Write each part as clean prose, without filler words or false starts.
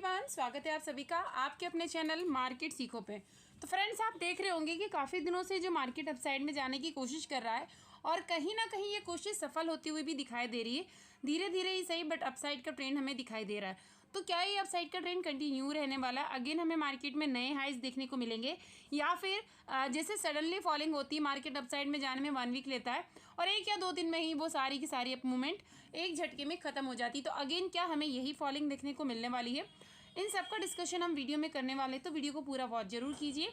Everyone, स्वागत है आप सभी का आपके अपने चैनल मार्केट सीखो पे। तो फ्रेंड्स, आप देख रहे होंगे कि काफ़ी दिनों से जो मार्केट अपसाइड में जाने की कोशिश कर रहा है और कहीं ना कहीं ये कोशिश सफल होती हुई भी दिखाई दे रही है। धीरे धीरे ही सही, बट अपसाइड का ट्रेंड हमें दिखाई दे रहा है। तो क्या ये अपसाइड का ट्रेंड कंटिन्यू रहने वाला? अगेन हमें मार्केट में नए हाइज देखने को मिलेंगे, या फिर जैसे सडनली फॉलिंग होती है मार्केट अपसाइड में जाने में 1 वीक लेता है और 1 या 2 दिन में ही वो सारी की सारी अप मूवमेंट एक झटके में खत्म हो जाती। तो अगेन क्या हमें यही फॉलिंग देखने को मिलने वाली है? इन सब का डिस्कशन हम वीडियो में करने वाले हैं, तो वीडियो को पूरा वॉच जरूर कीजिए।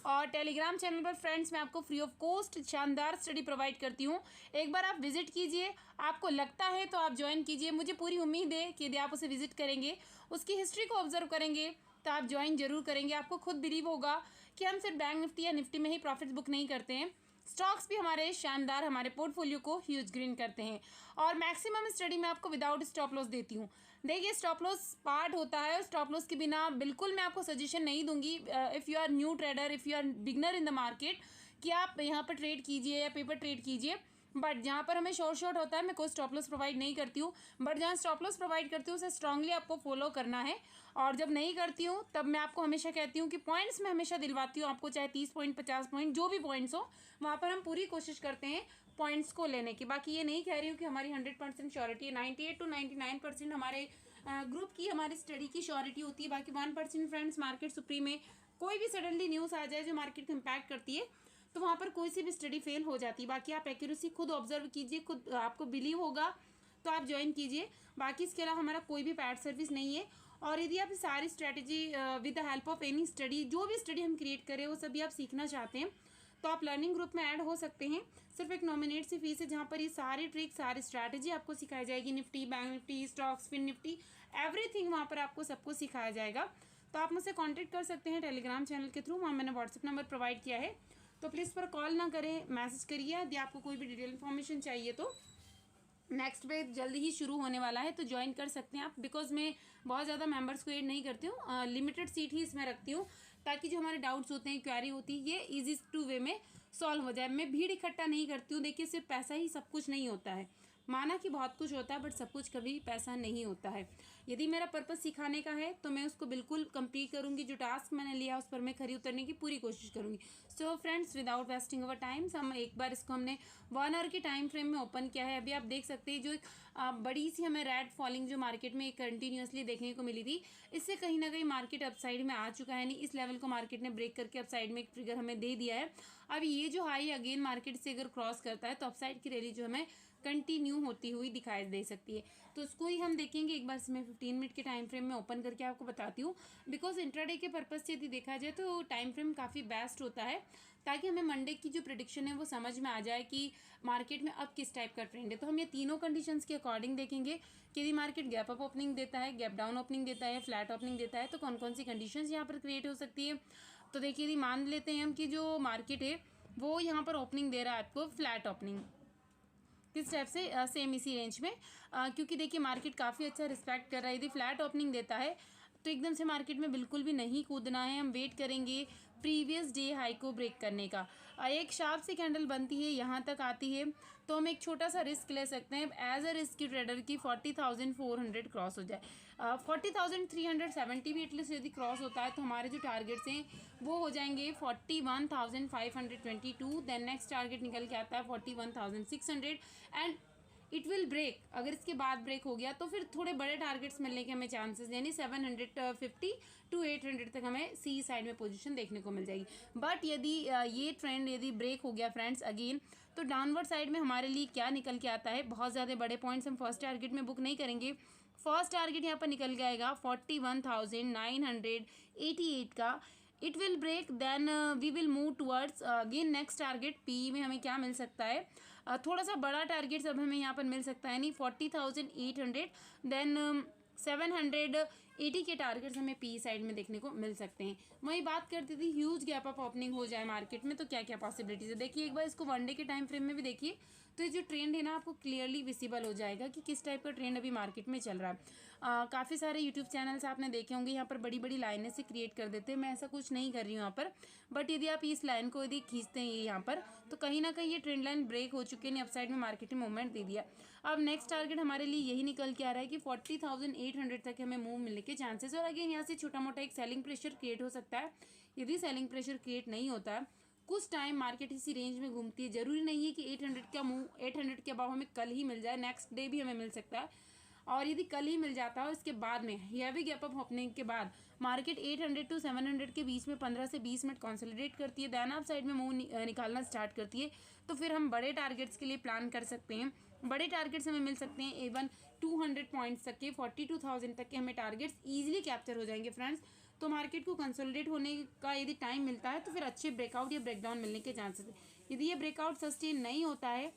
और टेलीग्राम चैनल पर फ्रेंड्स मैं आपको फ्री ऑफ कॉस्ट शानदार स्टडी प्रोवाइड करती हूँ, एक बार आप विजिट कीजिए। आपको लगता है तो आप ज्वाइन कीजिए। मुझे पूरी उम्मीद है कि यदि आप उसे विजिट करेंगे, उसकी हिस्ट्री को ऑब्जर्व करेंगे, तो आप ज्वाइन जरूर करेंगे। आपको खुद बिलीव होगा कि हम सिर्फ बैंक निफ्टी या निफ्टी में ही प्रॉफिट बुक नहीं करते हैं, स्टॉक्स भी हमारे शानदार हमारे पोर्टफोलियो को ह्यूज ग्रीन करते हैं। और मैक्सिमम स्टडी में आपको विदाउट स्टॉप लॉस देती हूँ। देखिए, स्टॉप लॉस पार्ट होता है, स्टॉप लॉस के बिना बिल्कुल मैं आपको सजेशन नहीं दूंगी if you are new trader, if you are beginner in the market, कि आप यहाँ पर ट्रेड कीजिए या पेपर ट्रेड कीजिए। बट जहाँ पर हमें शॉर्ट होता है, मैं कोई स्टॉप लॉस प्रोवाइड नहीं करती हूँ। बट जहाँ स्टॉप लॉस प्रोवाइड करती हूँ उसे स्ट्रांगली आपको फॉलो करना है। और जब नहीं करती हूँ तब मैं आपको हमेशा कहती हूँ कि पॉइंट्स में हमेशा दिलवाती हूँ आपको, चाहे 30 पॉइंट 50 पॉइंट जो भी पॉइंट्स हो, वहाँ पर हम पूरी कोशिश करते हैं पॉइंट्स को लेने की। बाकी ये नहीं कह रही हूँ कि हमारी 100% श्योरिटी है। 98 to 99% हमारे ग्रुप की, हमारी स्टडी की श्योरिटी होती है। बाकी 1% फ्रेंड्स मार्केट सुप्रीम में कोई भी सडनली न्यूज़ आ जाए जो मार्केट को इम्पैक्ट करती है, तो वहाँ पर कोई सी भी स्टडी फेल हो जाती है। बाकी आप एक्यूरेसी खुद ऑब्जर्व कीजिए, खुद आपको बिलीव होगा तो आप ज्वाइन कीजिए। बाकी इसके अलावा हमारा कोई भी पैड सर्विस नहीं है। और यदि आप सारी strategy with the help of any study, जो भी स्टडी हम क्रिएट करें वो सभी आप सीखना चाहते हैं, तो आप लर्निंग ग्रुप में ऐड हो सकते हैं। सिर्फ एक नॉमिनेट सी फीस है, जहाँ पर ये सारी ट्रिक, सारी स्ट्रैटेजी आपको सिखाई जाएगी। Nifty, bank Nifty, stocks, fin Nifty, everything वहाँ पर आपको सबको सिखाया जाएगा। तो आप मुझसे कॉन्टैक्ट कर सकते हैं टेलीग्राम चैनल के थ्रू। वहाँ मैंने व्हाट्सएप नंबर प्रोवाइड किया है, तो प्लीज़ पर कॉल ना करें, मैसेज करिए। यदि आपको कोई भी डिटेल इन्फॉर्मेशन चाहिए तो नेक्स्ट बैच जल्दी ही शुरू होने वाला है, तो ज्वाइन कर सकते हैं आप। बिकॉज मैं बहुत ज़्यादा मेंबर्स को ऐड नहीं करती हूँ, लिमिटेड सीट ही इसमें रखती हूँ, ताकि जो हमारे डाउट्स होते हैं, क्वेरी होती है, ये ईजी टू वे में सॉल्व हो जाए। मैं भीड़ इकट्ठा नहीं करती हूँ। देखिए, सिर्फ पैसा ही सब कुछ नहीं होता है। माना कि बहुत कुछ होता है, बट सब कुछ कभी पैसा नहीं होता है। यदि मेरा पर्पस सिखाने का है तो मैं उसको बिल्कुल कंप्लीट करूँगी। जो टास्क मैंने लिया उस पर मैं खरी उतरने की पूरी कोशिश करूँगी। So friends, without wasting our times, हम एक बार इसको हमने 1 आवर के टाइम फ्रेम में ओपन किया है। अभी आप देख सकते हैं जो एक बड़ी सी हमें रेड फॉलिंग जो मार्केट में कंटिन्यूसली देखने को मिली थी, इससे कहीं ना कहीं मार्केट अपसाइड में आ चुका है। नहीं, इस लेवल को मार्केट ने ब्रेक करके अपसाइड में एक ट्रिगर हमें दे दिया है। अब ये जो हाई अगेन मार्केट से अगर क्रॉस करता है तो अपसाइड की रैली जो हमें कंटिन्यू होती हुई दिखाई दे सकती है। तो उसको ही हम देखेंगे एक बार। मैं 15 मिनट के टाइम फ्रेम में ओपन करके आपको बताती हूँ। बिकॉज इंट्राडे के पर्पज से यदि देखा जाए तो टाइम फ्रेम काफ़ी बेस्ट होता है, ताकि हमें मंडे की जो प्रेडिक्शन है वो समझ में आ जाए कि मार्केट में अब किस टाइप का ट्रेंड है। तो हम ये तीनों कंडीशंस के अकॉर्डिंग देखेंगे कि यदि मार्केट गैप अप ओपनिंग देता है, गैप डाउन ओपनिंग देता है, फ्लैट ओपनिंग देता है, तो कौन कौन सी कंडीशंस यहाँ पर क्रिएट हो सकती है। तो देखिए, यदि मान लेते हैं हम कि जो मार्केट है वो यहाँ पर ओपनिंग दे रहा है आपको फ्लैट ओपनिंग, किस टाइप से, सेम इसी रेंज में, क्योंकि देखिए मार्केट काफ़ी अच्छा रिस्पेक्ट कर रहा है। यदि फ्लैट ओपनिंग देता है तो एकदम से मार्केट में बिल्कुल भी नहीं कूदना है। हम वेट करेंगे प्रीवियस डे हाई को ब्रेक करने का। एक शार्प सी कैंडल बनती है, यहाँ तक आती है, तो हम एक छोटा सा रिस्क ले सकते हैं एज अ रिस्क ट्रेडर की 40,400 क्रॉस हो जाए। 40,370 भी एटलीस्ट यदि क्रॉस होता है तो हमारे जो टारगेट्स हैं वो हो जाएंगे 41,522। देन नेक्स्ट टारगेट निकल के आता है 41,600 एंड इट विल ब्रेक। अगर इसके बाद ब्रेक हो गया तो फिर थोड़े बड़े टारगेट्स मिलने के हमें चांसेस, यानी 750 to 800 तक हमें सी साइड में पोजीशन देखने को मिल जाएगी। बट यदि ये ट्रेंड यदि ब्रेक हो गया फ्रेंड्स अगेन, तो डाउनवर्ड साइड में हमारे लिए क्या निकल के आता है, बहुत ज़्यादा बड़े पॉइंट्स हम फर्स्ट टारगेट में बुक नहीं करेंगे। फर्स्ट टारगेट यहाँ पर निकल जाएगा 41,988 का। It will break, then we will move towards again next target. पी में हमें क्या मिल सकता है, थोड़ा सा बड़ा टारगेट अब हमें यहाँ पर मिल सकता है, नहीं 40,800, देन 780 के टारगेट्स हमें पी साइड में देखने को मिल सकते हैं। वही बात करती थी ह्यूज गैप अप ओपनिंग हो जाए मार्केट में तो क्या क्या पॉसिबिलिटीज है। देखिए एक बार इसको 1 डे के टाइम फ्रेम में भी देखिए, तो ये जो ट्रेंड है ना आपको क्लियरली विजिबल हो जाएगा कि किस टाइप का ट्रेंड अभी मार्केट में चल रहा है। काफ़ी सारे यूट्यूब चैनल्स आपने देखे होंगे, यहाँ पर बड़ी बड़ी लाइनें से क्रिएट कर देते हैं। मैं ऐसा कुछ नहीं कर रही हूँ यहाँ पर, बट यदि आप इस लाइन को यदि खींचते हैं यहाँ पर, तो कहीं ना कहीं ये ट्रेंड लाइन ब्रेक हो चुके हैं, अपसाइड में मार्केट ने मूवमेंट दे दिया। अब नेक्स्ट टारगेट हमारे लिए यही निकल के आ रहा है कि 40,800 तक हमें मूव मिलने के चांसेस। और अगेन यहाँ से छोटा मोटा एक सेलिंग प्रेशर क्रिएट हो सकता है। यदि सेलिंग प्रेशर क्रिएट नहीं होता है, कुछ टाइम मार्केट इसी रेंज में घूमती है, जरूरी नहीं है कि 800 का मूव 800 के अबाव हमें कल ही मिल जाए, नेक्स्ट डे भी हमें मिल सकता है। और यदि कल ही मिल जाता है, इसके बाद में हैवी गैप अप ओपनिंग के बाद मार्केट 800 टू 700 के बीच में 15 से 20 मिनट कंसोलिडेट करती है, देन आप साइड में मूव निकालना स्टार्ट करती है, तो फिर हम बड़े टारगेट्स के लिए प्लान कर सकते हैं। बड़े टारगेट्स हमें मिल सकते हैं इवन 200 पॉइंट्स तक के, 42,000 तक के हमें टारगेट्स ईजिली कैप्चर हो जाएंगे फ्रेंड्स। तो मार्केट को कंसोलिडेट होने का यदि टाइम मिलता है तो फिर अच्छे ब्रेकआउट या ब्रेकडाउन मिलने के चांसेस है। यदि ये ब्रेकआउट सस्टेन नहीं होता है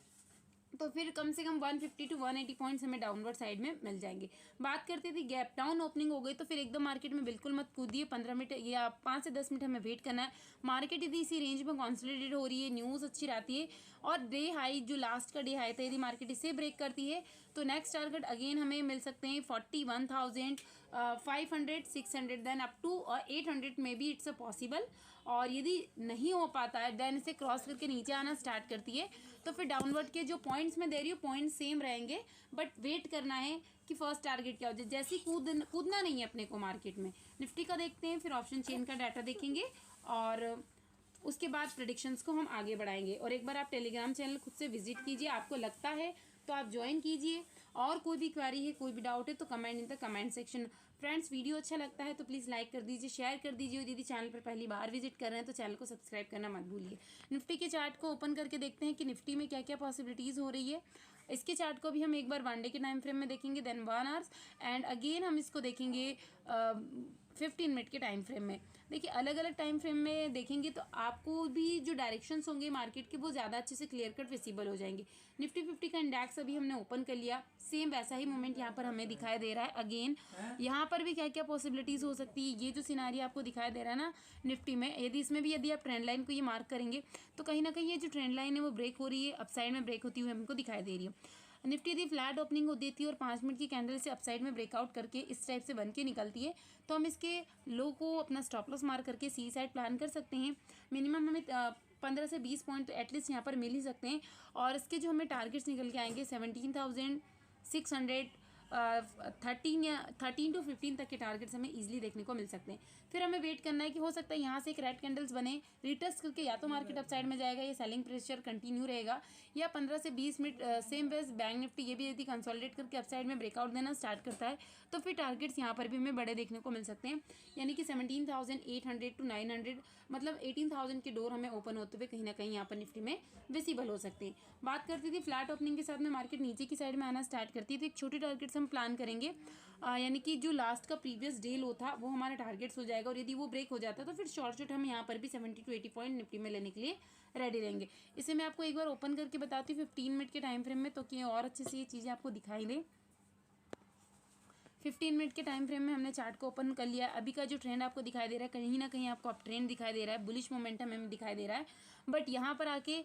तो फिर कम से कम 150 टू 180 पॉइंट्स हमें डाउनवर्ड साइड में मिल जाएंगे। बात करते थे गैप डाउन ओपनिंग हो गई तो फिर एकदम मार्केट में बिल्कुल मत कूदिए, 15 मिनट या 5 से 10 मिनट हमें वेट करना है। मार्केट यदि इसी रेंज में कंसोलिडेट हो रही है, न्यूज़ अच्छी रहती है और डे हाई जो लास्ट का डे हाई था, यदि मार्केट इसे ब्रेक करती है तो नेक्स्ट टारगेट अगेन हमें मिल सकते हैं 41,500 600 देन अप टू 800 में भी इट्स अ पॉसिबल। और यदि नहीं हो पाता है देन इसे क्रॉस करके नीचे आना स्टार्ट करती है तो फिर डाउनवर्ड के जो पॉइंट्स मैं दे रही हूँ पॉइंट्स सेम रहेंगे, बट वेट करना है कि फर्स्ट टारगेट क्या हो जाए। जैसे ही कूदना नहीं है अपने को मार्केट में। निफ्टी का देखते हैं, फिर ऑप्शन चेन का डाटा देखेंगे और उसके बाद प्रेडिक्शंस को हम आगे बढ़ाएंगे। और एक बार आप टेलीग्राम चैनल खुद से विजिट कीजिए, आपको लगता है तो आप ज्वाइन कीजिए। और कोई भी क्वेरी है, कोई भी डाउट है तो comment in the comment section. Friends video अच्छा लगता है तो प्लीज़ लाइक कर दीजिए, शेयर कर दीजिए। और यदि चैनल पर पहली बार विजिट कर रहे हैं तो चैनल को सब्सक्राइब करना मत भूलिए। निफ्टी के चार्ट को ओपन करके देखते हैं कि निफ्टी में क्या क्या पॉसिबिलिटीज़ हो रही है। इसके चार्ट को भी हम एक बार 1 डे के टाइम फ्रेम में देखेंगे, देन 1 आवर्स एंड अगेन हम इसको देखेंगे 15 मिनट के टाइम फ्रेम में। देखिए अलग अलग टाइम फ्रेम में देखेंगे तो आपको भी जो डायरेक्शंस होंगे मार्केट के वो ज़्यादा अच्छे से क्लियर कट विजिबल हो जाएंगे। निफ्टी 50 का इंडेक्स अभी हमने ओपन कर लिया, सेम वैसा ही मोमेंट यहाँ पर हमें दिखाई दे रहा है। अगेन यहाँ पर भी क्या क्या पॉसिबिलिटीज़ हो सकती है, ये जो सिनारी आपको दिखाई दे रहा है ना निफ्टी में, यदि इसमें भी यदि आप ट्रेंड लाइन को ये मार्क करेंगे तो कहीं ना कहीं ये जो ट्रेंड लाइन है वो ब्रेक हो रही है, अपसाइड में ब्रेक होती हुई हमको दिखाई दे रही है। निफ्टी यदि फ्लैट ओपनिंग हो देती है और 5 मिनट की कैंडल से अपसाइड में ब्रेकआउट करके इस टाइप से बन के निकलती है तो हम इसके लो को अपना स्टॉप लॉस मार करके सी साइड प्लान कर सकते हैं। मिनिमम हमें 15 से 20 पॉइंट तो एटलीस्ट यहाँ पर मिल ही सकते हैं। और इसके जो हमें टारगेट्स निकल के आएंगे 17,600 13 टू 15 तक के टारगेट्स हमें इजीली देखने को मिल सकते हैं। फिर हमें वेट करना है कि हो सकता है यहाँ से एक रेड कैंडल्स बने, रिटेस्ट करके या तो मार्केट अप साइड में जाएगा, या सेलिंग प्रेशर कंटिन्यू रहेगा, या 15 से 20 minute same ways bank Nifty ये भी यदि कंसोलिडेट करके अप साइड में ब्रेकआउट देना स्टार्ट करता है तो फिर टारगेट्स यहाँ पर भी हमें बड़े देखने को मिल सकते हैं। यानी कि 17,800 टू 900 मतलब 18,000 के डोर हमें ओपन होते हुए कहीं ना कहीं यहाँ पर निफ्टी में विजिबल हो सकते हैं। बात करती थी फ्लैट ओपनिंग के साथ में मार्केट नीचे की साइड में आना स्टार्ट करती है तो एक छोटे टारगेट्स हम प्लान करेंगे, यानी कि जो लास्ट का प्रीवियस डे लो था वो हमारा टारगेट्स हो जाएगा। और यदि वो ब्रेक हो जाता है तो फिर शॉर्ट हम यहाँ पर भी 70 टू 80 पॉइंट निफ्टी में लेने के लिए रेडी रहेंगे। इसे मैं आपको एक बार ओपन करके बताती हूँ 15 मिनट के टाइम फ्रेम में, तो कि और अच्छे से ये चीज़ें आपको दिखाई दे। 15 मिनट के टाइम फ्रेम में हमने चार्ट को ओपन कर लिया। अभी का जो ट्रेंड आपको दिखाई दे रहा है कहीं ना कहीं आपको अप ट्रेंड दिखाई दे रहा है, बुलिश मोमेंटम हमें दिखाई दे रहा है। बट यहाँ पर आके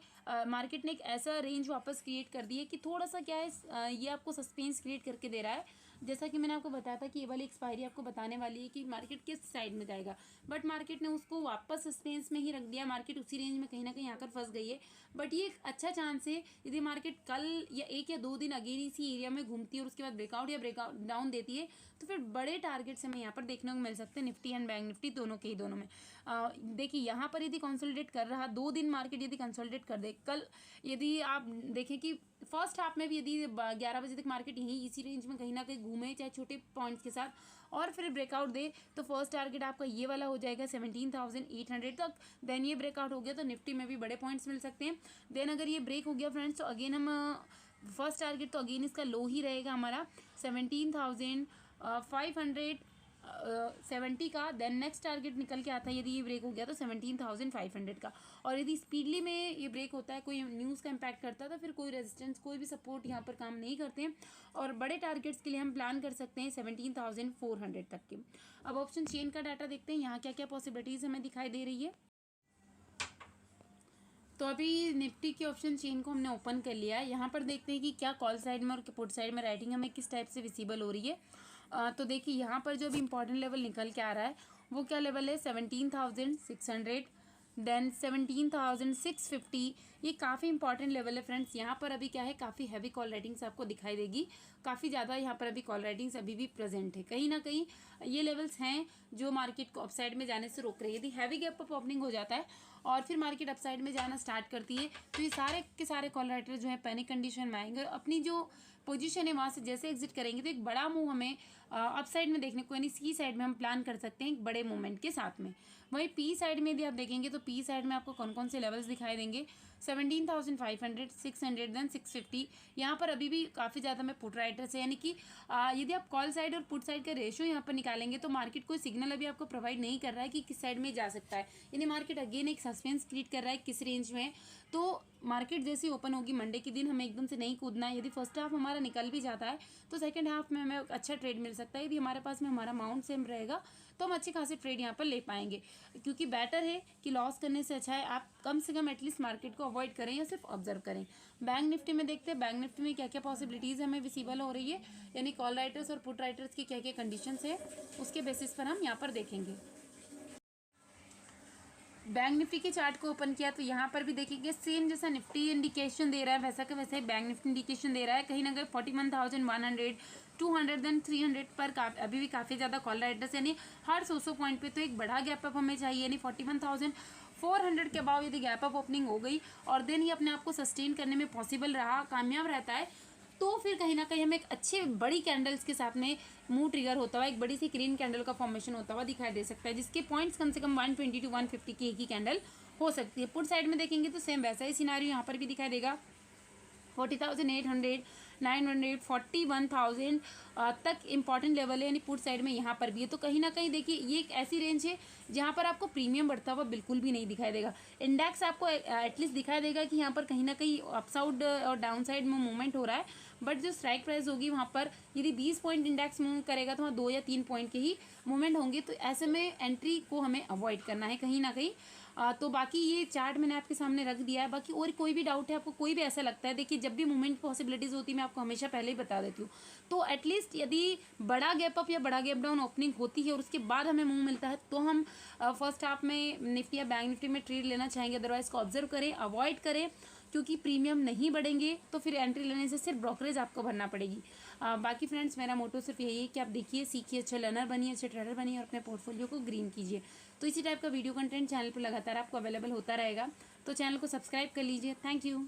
मार्केट ने एक ऐसा रेंज वापस क्रिएट कर दिया कि थोड़ा सा क्या है ये आपको सस्पेंस क्रिएट करके दे रहा है। जैसा कि मैंने आपको बताया था कि ये वाली एक्सपायरी आपको बताने वाली है कि मार्केट किस साइड में जाएगा, बट मार्केट ने उसको वापस सस्पेंस में ही रख दिया। मार्केट उसी रेंज में कहीं ना कहीं आकर फंस गई है। बट ये एक अच्छा चांस है, यदि मार्केट कल या 1 या 2 दिन अगेन इसी एरिया में घूमती है और उसके बाद ब्रेकआउट या ब्रेकआउट डाउन देती है तो फिर बड़े टारगेट्स हमें यहाँ पर देखने को मिल सकते हैं निफ्टी एंड बैंक निफ्टी दोनों के ही दोनों में। देखिए यहाँ पर यदि कंसोलिडेट कर रहा 2 दिन मार्केट यदि कंसोलिडेट कर दे, कल यदि आप देखें कि फर्स्ट हाफ में भी यदि 11 बजे तक मार्केट यहीं इसी रेंज में कहीं ना कहीं घूमे चाहे छोटे पॉइंट्स के साथ और फिर ब्रेकआउट दे तो फर्स्ट टारगेट आपका ये वाला हो जाएगा 17,800 तक। देन ये ब्रेकआउट हो गया तो निफ्टी में भी बड़े पॉइंट्स मिल सकते हैं। देन अगर ये ब्रेक हो गया फ्रेंड्स तो अगेन हम फर्स्ट टारगेट तो अगेन इसका लो ही रहेगा हमारा 17,570 का। देन नेक्स्ट टारगेट निकल के आता है यदि ये ब्रेक हो गया तो 17,500 का। और यदि स्पीडली में ये ब्रेक होता है, कोई न्यूज़ का इम्पैक्ट करता है तो फिर कोई रेजिस्टेंस कोई भी सपोर्ट यहाँ पर काम नहीं करते हैं। और बड़े टारगेट्स के लिए हम प्लान कर सकते हैं 17,400 तक के। अब ऑप्शन चेन का डाटा देखते हैं यहाँ क्या क्या पॉसिबिलिटीज़ हमें दिखाई दे रही है। तो अभी निफ्टी के ऑप्शन चेन को हमने ओपन कर लिया है। यहाँ पर देखते हैं कि क्या कॉल साइड में और पुट साइड में राइटिंग हमें किस टाइप से विजिबल हो रही है। तो देखिए यहाँ पर जो भी इंपॉर्टेंट लेवल निकल के आ रहा है वो क्या लेवल है 17,600 देन 17,650, ये काफ़ी इंपॉर्टेंट लेवल है फ्रेंड्स। यहाँ पर अभी क्या है, काफ़ी हैवी कॉल राइटिंग्स आपको दिखाई देगी, काफ़ी ज़्यादा यहाँ पर अभी कॉल राइटिंग्स अभी भी प्रेजेंट है। कहीं ना कहीं ये लेवल्स हैं जो मार्केट को अपसाइड में जाने से रोक रही है। यदि हैवी गैप अप ओपनिंग हो जाता है और फिर मार्केट अपसाइड में जाना स्टार्ट करती है तो ये सारे के सारे कॉल राइटर जो है पैनिक कंडीशन में आएंगे और अपनी जो पोजीशन है वहाँ से जैसे एग्जिट करेंगे तो एक बड़ा मूव हमें अपसाइड में देखने को, यानी सी साइड में हम प्लान कर सकते हैं एक बड़े मूवमेंट के साथ में। वहीं पी साइड में यदि आप देखेंगे तो पी साइड में आपको कौन कौन से लेवल्स दिखाई देंगे, 17,500, 600, देन 650। यहाँ पर अभी भी काफ़ी ज़्यादा में पुट राइटर्स है, यानी कि यदि आप कॉल साइड और पुट साइड का रेशियो यहाँ पर निकालेंगे तो मार्केट कोई सिग्नल अभी आपको प्रोवाइड नहीं कर रहा है कि किस साइड में जा सकता है, यानी मार्केट अगेन एक सस्पेंस क्रिएट कर रहा है किस रेंज में। तो मार्केट जैसी ओपन होगी मंडे के दिन हमें एकदम से नहीं कूदना है। यदि फर्स्ट हाफ हमारा निकल भी जाता है तो सेकंड हाफ में हमें अच्छा ट्रेड मिल सकता है। यदि हमारे पास में हमारा अमाउंट सेम रहेगा तो हम अच्छी खासी ट्रेड यहाँ पर ले पाएंगे, क्योंकि बेटर है कि लॉस करने से अच्छा है आप कम से कम एटलीस्ट मार्केट को अवॉइड करें या सिर्फ ऑब्जर्व करें। बैंक निफ्टी में देखते हैं बैंक निफ्टी में क्या क्या पॉसिबिलिटीज़ हमें विजिबल हो रही है, यानी कॉल राइटर्स और पुट राइटर्स की क्या क्या कंडीशंस है, उसके बेसिस पर हम यहाँ पर देखेंगे। बैंक निफ्टी के चार्ट को ओपन किया तो यहाँ पर भी देखेंगे सेम जैसा निफ्टी इंडिकेशन दे रहा है वैसा का वैसा ही बैंक निफ्टी इंडिकेशन दे रहा है। कहीं ना कहीं 41,100, 200 देन 300 पर अभी भी काफ़ी ज़्यादा कॉल राइटर्स, यानी हर 100 पॉइंट पे तो एक बड़ा गैप अप हमें चाहिए, यानी 41,400 के अबाव यदि गैप अप ओपनिंग हो गई और देन ये अपने आप को सस्टेन करने में पॉसिबल रहा, कामयाब रहता है, तो फिर कहीं ना कहीं हमें एक अच्छी बड़ी कैंडल्स के साथ में मूव ट्रिगर होता हुआ एक बड़ी सी ग्रीन कैंडल का फॉर्मेशन होता हुआ दिखाई दे सकता है, जिसके पॉइंट्स कम से कम 120 to 150 की एक ही कैंडल हो सकती है। पुट साइड में देखेंगे तो सेम वैसा ही सिनारियो यहाँ पर भी दिखाई देगा, 40,800, 900, 41,000 तक इंपॉर्टेंट लेवल है, यानी पुट साइड में यहाँ पर भी है। तो कहीं ना कहीं देखिए ये एक ऐसी रेंज है जहाँ पर आपको प्रीमियम बढ़ता हुआ बिल्कुल भी नहीं दिखाई देगा। इंडेक्स आपको एटलीस्ट दिखाई देगा कि यहाँ पर कहीं ना कहीं अपसाइड और डाउन साइड में मूवमेंट हो रहा है, बट जो स्ट्राइक प्राइस होगी वहाँ पर यदि 20 पॉइंट इंडेक्स मूव करेगा तो वहाँ 2 या 3 पॉइंट के ही मूवमेंट होंगे, तो ऐसे में एंट्री को हमें अवॉइड करना है कहीं ना कहीं। तो बाकी ये चार्ट मैंने आपके सामने रख दिया है। बाकी और कोई भी डाउट है आपको, कोई भी ऐसा लगता है, देखिए जब भी मूवमेंट पॉसिबिलिटीज़ होती है मैं आपको हमेशा पहले ही बता देती हूँ। तो एटलीस्ट यदि बड़ा गैप अप या बड़ा गैप डाउन ओपनिंग होती है और उसके बाद हमें मूव मिलता है तो हम फर्स्ट हाफ में निफ्टी या बैंक निफ्टी में ट्रेड लेना चाहेंगे, अदरवाइज को ऑब्जर्व करें, अवॉइड करें, क्योंकि प्रीमियम नहीं बढ़ेंगे तो फिर एंट्री लेने से सिर्फ ब्रोकरेज आपको भरना पड़ेगी। बाकी फ्रेंड्स मेरा मोटो सिर्फ यही है कि आप देखिए, सीखिए, अच्छे लर्नर बनिए, अच्छे ट्रेडर बनिए और अपने पोर्टफोलियो को ग्रीन कीजिए। तो इसी टाइप का वीडियो कंटेंट चैनल पर लगातार आपको अवेलेबल होता रहेगा, तो चैनल को सब्सक्राइब कर लीजिए। Thank you.